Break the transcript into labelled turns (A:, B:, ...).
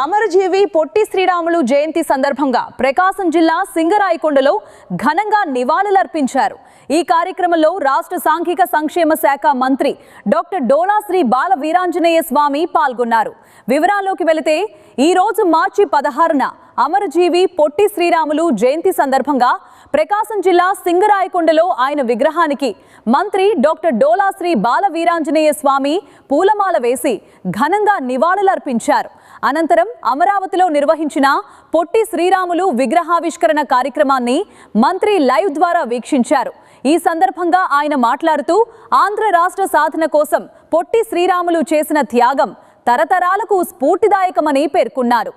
A: అమరజీవి పొట్టి శ్రీరాములు జయంతి సందర్భంగా ప్రకాశం జిల్లా సింగరాయకొండలో ఘనంగా నివాళులర్పించారు. ఈ కార్యక్రమంలో రాష్ట్ర సాంఘిక సంక్షేమ శాఖ మంత్రి డాక్టర్ డోలా శ్రీ బాల వీరాంజనేయ స్వామి పాల్గొన్నారు. వివరాల్లోకి వెళితే ఈ రోజు మార్చి 16న అమరజీవి పొట్టి శ్రీరాములు జయంతి సందర్భంగా ప్రకాశం జిల్లా సింగరాయకొండలో ఆయన విగ్రహానికి మంత్రి డాక్టర్ డోలా శ్రీ బాల వీరాంజనేయ స్వామి పూలమాల వేసి ఘనంగా నివాళులర్పించారు. అనంతరం అమరావతిలో నిర్వహించిన పొట్టి శ్రీరాములు విగ్రహావిష్కరణ కార్యక్రమాన్ని మంత్రి లైవ్ ద్వారా వీక్షించారు. ఈ సందర్భంగా ఆయన మాట్లాడుతూ ఆంధ్ర రాష్ట్ర సాధన కోసం పొట్టి శ్రీరాములు చేసిన త్యాగం తరతరాలకు స్ఫూర్తిదాయకమని పేర్కొన్నారు.